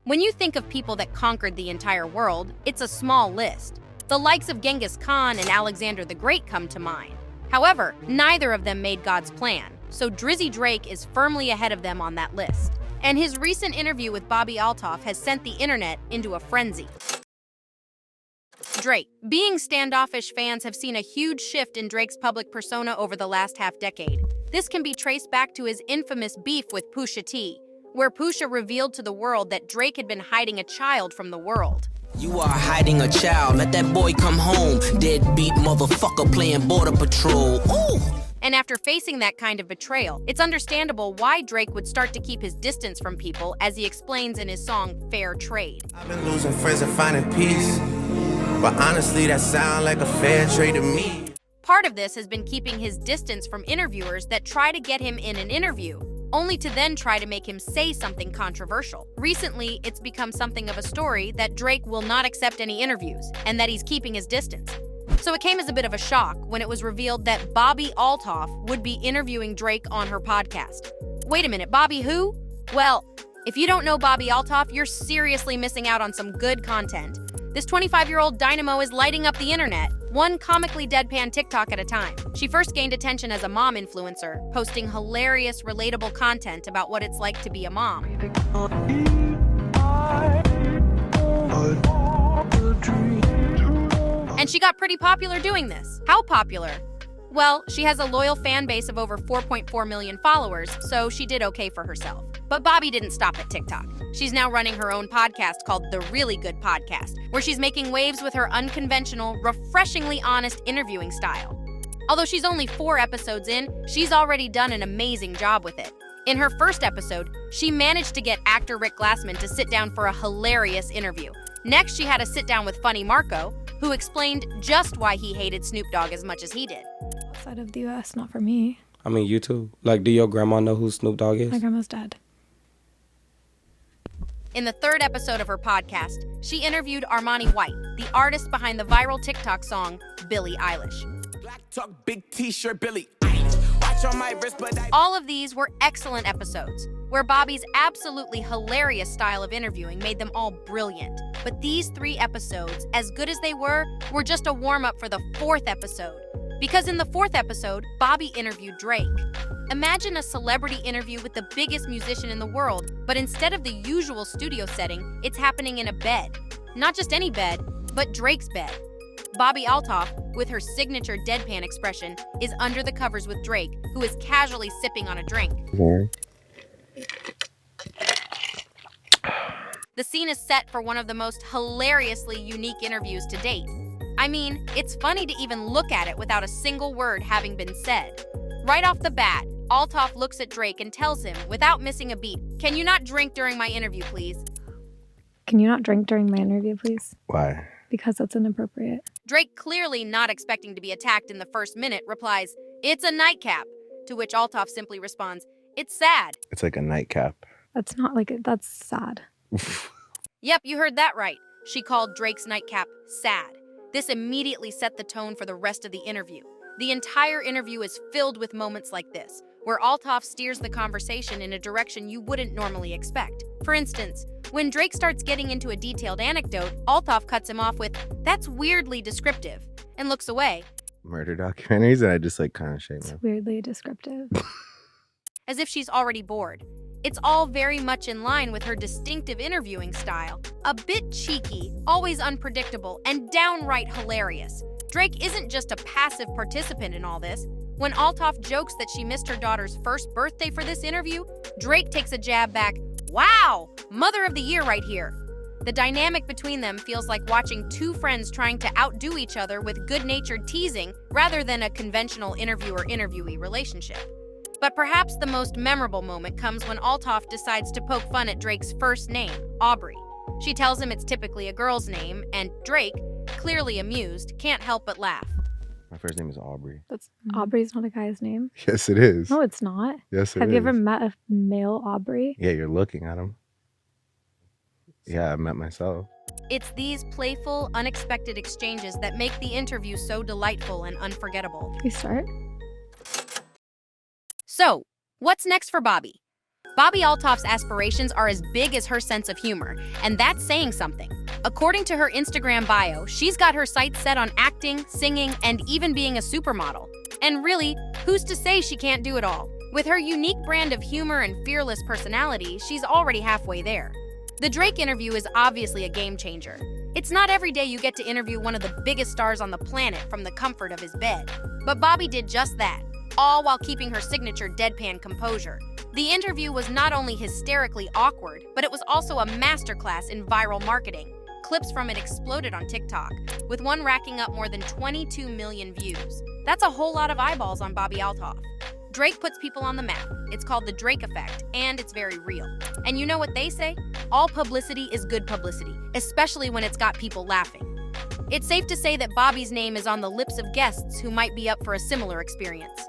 When you think of people that conquered the entire world, it's a small list. The likes of Genghis Khan and Alexander the Great come to mind. However, neither of them made God's plan, so Drizzy Drake is firmly ahead of them on that list. And his recent interview with Bobbi Althoff has sent the internet into a frenzy. Drake. Being standoffish, fans have seen a huge shift in Drake's public persona over the last half-decade. This can be traced back to his infamous beef with Pusha T, where Pusha revealed to the world that Drake had been hiding a child from the world. You are hiding a child, let that boy come home. Deadbeat motherfucker playing border patrol. Ooh! And after facing that kind of betrayal, it's understandable why Drake would start to keep his distance from people, as he explains in his song Fair Trade. I've been losing friends and finding peace, but honestly that sound like a fair trade to me. Part of this has been keeping his distance from interviewers that try to get him in an interview, only to then try to make him say something controversial. Recently, it's become something of a story that Drake will not accept any interviews, and that he's keeping his distance. So it came as a bit of a shock when it was revealed that Bobbi Althoff would be interviewing Drake on her podcast. Wait a minute, Bobbi who? Well, if you don't know Bobbi Althoff, you're seriously missing out on some good content. This 25-year-old dynamo is lighting up the internet, one comically deadpan TikTok at a time. She first gained attention as a mom influencer, posting hilarious, relatable content about what it's like to be a mom. And she got pretty popular doing this. How popular? Well, she has a loyal fan base of over 4.4 million followers, so she did okay for herself. But Bobbi didn't stop at TikTok. She's now running her own podcast called The Really Good Podcast, where she's making waves with her unconventional, refreshingly honest interviewing style. Although she's only 4 episodes in, she's already done an amazing job with it. In her first episode, she managed to get actor Rick Glassman to sit down for a hilarious interview. Next, she had a sit-down with Funny Marco, who explained just why he hated Snoop Dogg as much as he did. Outside of the U.S., not for me. I mean, you too. Like, do your grandma know who Snoop Dogg is? My grandma's dead. In the 3rd episode of her podcast, she interviewed Armani White, the artist behind the viral TikTok song, Billie Eilish. Black talk, big t-shirt, Billie Eilish. Watch on my wrist, but All of these were excellent episodes, where Bobbi's absolutely hilarious style of interviewing made them all brilliant. But these 3 episodes, as good as they were just a warm-up for the 4th episode. Because in the 4th episode, Bobbi interviewed Drake. Imagine a celebrity interview with the biggest musician in the world, but instead of the usual studio setting, it's happening in a bed. Not just any bed, but Drake's bed. Bobbi Althoff, with her signature deadpan expression, is under the covers with Drake, who is casually sipping on a drink. The scene is set for one of the most hilariously unique interviews to date. I mean, it's funny to even look at it without a single word having been said. Right off the bat, Althoff looks at Drake and tells him, without missing a beat, "Can you not drink during my interview, please?" Can you not drink during my interview, please? Why? Because that's inappropriate. Drake, clearly not expecting to be attacked in the first minute, replies, "It's a nightcap," to which Althoff simply responds, "It's sad." It's like a nightcap. That's not like it. That's sad. Yep, you heard that right. She called Drake's nightcap sad. This immediately set the tone for the rest of the interview. The entire interview is filled with moments like this, where Althoff steers the conversation in a direction you wouldn't normally expect. For instance, when Drake starts getting into a detailed anecdote, Althoff cuts him off with, "That's weirdly descriptive," and looks away. Murder documentaries, and I just like kind of shake It's my... weirdly descriptive. As if she's already bored. It's all very much in line with her distinctive interviewing style. A bit cheeky, always unpredictable, and downright hilarious. Drake isn't just a passive participant in all this. When Althoff jokes that she missed her daughter's first birthday for this interview, Drake takes a jab back, "Wow, Mother of the Year right here." The dynamic between them feels like watching 2 friends trying to outdo each other with good-natured teasing rather than a conventional interviewer-interviewee relationship. But perhaps the most memorable moment comes when Althoff decides to poke fun at Drake's first name, Aubrey. She tells him it's typically a girl's name, and Drake, clearly amused, can't help but laugh. My first name is Aubrey. That's Aubrey's not a guy's name. Yes, it is. No, it's not. Yes, it is. Have you ever met a male Aubrey? Yeah, you're looking at him. Yeah, I met myself. It's these playful, unexpected exchanges that make the interview so delightful and unforgettable. We start? So, what's next for Bobbi? Bobbi Althoff's aspirations are as big as her sense of humor, and that's saying something. According to her Instagram bio, she's got her sights set on acting, singing, and even being a supermodel. And really, who's to say she can't do it all? With her unique brand of humor and fearless personality, she's already halfway there. The Drake interview is obviously a game changer. It's not every day you get to interview one of the biggest stars on the planet from the comfort of his bed. But Bobbi did just that, all while keeping her signature deadpan composure. The interview was not only hysterically awkward, but it was also a masterclass in viral marketing. Clips from it exploded on TikTok, with one racking up more than 22 million views. That's a whole lot of eyeballs on Bobbi Althoff. Drake puts people on the map. It's called the Drake effect, and it's very real. And you know what they say? All publicity is good publicity, especially when it's got people laughing. It's safe to say that Bobbi's name is on the lips of guests who might be up for a similar experience.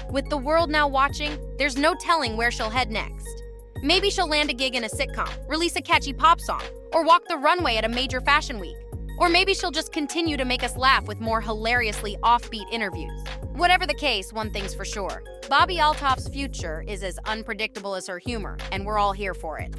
With the world now watching, there's no telling where she'll head next. Maybe she'll land a gig in a sitcom, release a catchy pop song, or walk the runway at a major fashion week. Or maybe she'll just continue to make us laugh with more hilariously offbeat interviews. Whatever the case, one thing's for sure. Bobbi Althoff's future is as unpredictable as her humor, and we're all here for it.